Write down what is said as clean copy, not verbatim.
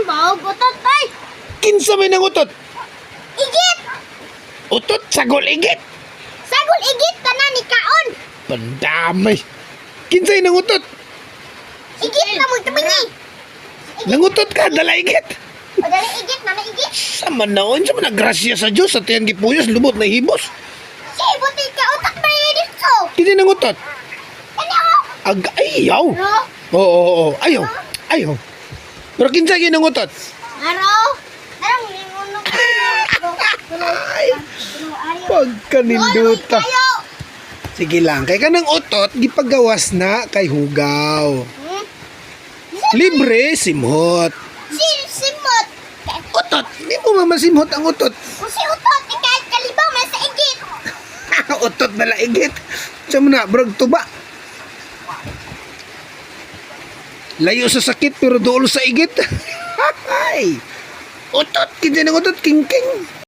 Mau butot tay. Kinsa may nangutot? Igit. Utot, sagol, igit. Sagol igit tanan ni kaon. Pandamay. Kinsay nangutot? Igit na mo tabingi. Nangutot ka, dala igit. O dali igit na igit. Sama naon, sa mga grasya sa Diyos, sa tiyang gipuyos, lubot na hibos. Si buti ka utak na yun dito. Kinsay nangutot? Ano o? Ayaw. No? Oo, ayaw. Ayaw. Pero kinsay ginangutot? Ano? Darang linguno ko. Pagkaninduta. Kayo. Sige lang, kay kanang utot, gipagawas na kay hugaw. Hmm? Libre, simhot. Simot. Utot, di mo mamasimhot ang utot. Kung si utot, ikahit kalibaw man sa igit. Utot na laigit. Siya mo na, brag tuba. Layo sa sakit pero dool sa igit. Ay, utot, kinsa nang utot, king-king.